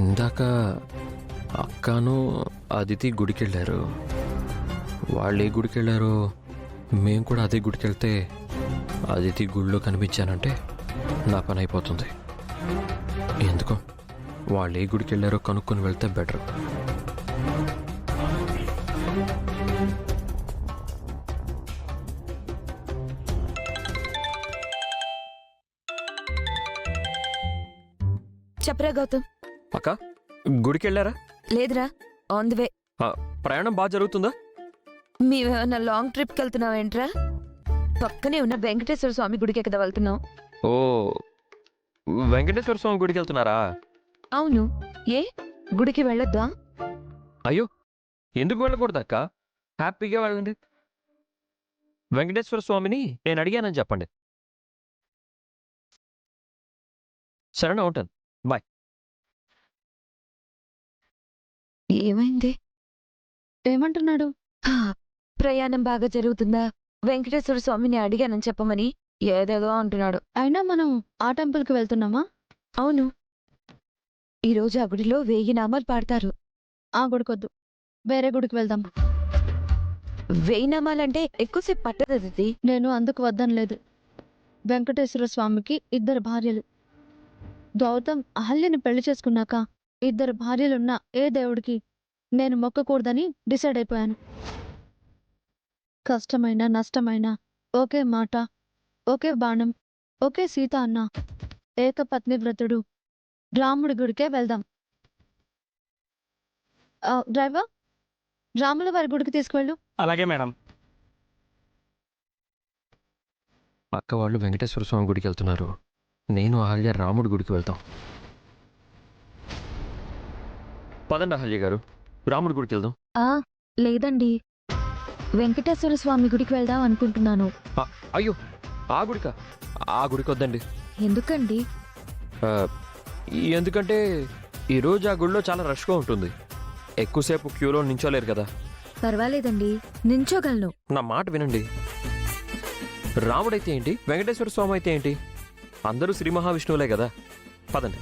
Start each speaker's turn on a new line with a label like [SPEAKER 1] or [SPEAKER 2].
[SPEAKER 1] ఇందాక అక్కను అదితి గుడికి వెళ్ళారు. వాళ్ళు ఏ గుడికి వెళ్ళారో మేము కూడా అదే గుడికి వెళ్తే అదితి గుడిలో కనిపించానంటే నా పని అయిపోతుంది. ఎందుకో వాళ్ళు ఏ గుడికి వెళ్ళారో కనుక్కొని వెళ్తే బెటర్.
[SPEAKER 2] చెప్పరా గౌతమ్.
[SPEAKER 1] అక్క గుడికి వెళ్ళారా?
[SPEAKER 2] లేదురా, ఆన్ ది వే.
[SPEAKER 1] ప్రయాణం బాగా జరుగుతుందా?
[SPEAKER 2] మేమేమన్నా లాంగ్ ట్రిప్కి వెళ్తున్నావేంట్రా? పక్కనే ఉన్న వెంకటేశ్వర స్వామి గుడికి కదా వెళ్తున్నాం.
[SPEAKER 1] ఓ, వెంకటేశ్వర స్వామి గుడికి వెళ్తున్నారా?
[SPEAKER 2] అవును, ఏ గుడికి వెళ్ళొద్దా?
[SPEAKER 1] అయ్యో, ఎందుకు వెళ్ళకూడదు అక్క? హ్యాపీగా వెళ్ళండి. వెంకటేశ్వర స్వామిని నేను అడిగానని చెప్పండి. సరేనా, ఉంటాను. బాయ్.
[SPEAKER 2] ఏమైంది?
[SPEAKER 3] ఏమంటున్నాడు?
[SPEAKER 2] ప్రయాణం బాగా జరుగుతుందా, వెంకటేశ్వర స్వామిని అడిగానని చెప్పమని ఏదేదో అంటున్నాడు.
[SPEAKER 3] అయినా మనం ఆ టెంపుల్కి వెళ్తున్నామా?
[SPEAKER 2] అవును, ఈరోజు ఆ గుడిలో 1000 నామాలు పాడతారు.
[SPEAKER 3] ఆ గుడికొద్దు, వేరే గుడికి వెళ్దాం.
[SPEAKER 2] 1000 నామాలంటే ఎక్కువసేపు పట్టదు అది.
[SPEAKER 3] నేను అందుకు వద్దనలేదు. వెంకటేశ్వర స్వామికి 2 భార్యలు. గౌతమ్ అహల్యని పెళ్లి చేసుకున్నాక 2 భార్యలున్న ఏ దేవుడికి నేను మొక్కకూడదని డిసైడ్ అయిపోయాను. కష్టమైన నష్టమైన ఒకే మాట, ఒకే బాణం, ఒకే సీత అన్న ఏకపత్ని వ్రతుడు రాముడి గుడికే వెళ్దాం. డ్రైవర్, రాముల వారి గుడికి తీసుకువెళ్ళు.
[SPEAKER 4] అలాగే మేడం.
[SPEAKER 1] అక్క వాళ్ళు వెంకటేశ్వర స్వామి గుడికి వెళ్తున్నారు. నేను అహల్య రాముడి గుడికి వెళ్తాం. పదండి అహల్య గారు, రాముడి గుడికి వెళ్దాం.
[SPEAKER 2] లేదండి, వెంకటేశ్వర స్వామి గుడికి వెళ్దాం అనుకుంటున్నాను.
[SPEAKER 1] అయ్యో, ఆ గుడికా? ఆ గుడికి వద్దండి.
[SPEAKER 2] ఎందుకండి?
[SPEAKER 1] ఎందుకంటే ఈరోజు ఆ గుడిలో చాలా రష్గా ఉంటుంది. ఎక్కువసేపు క్యూలో నించోలేరు కదా.
[SPEAKER 2] పర్వాలేదండి, నించోగలను.
[SPEAKER 1] నా మాట వినండి. రాముడైతే ఏంటి, వెంకటేశ్వర స్వామి అయితే ఏంటి, అందరూ శ్రీ మహావిష్ణువులే కదా. పదండి.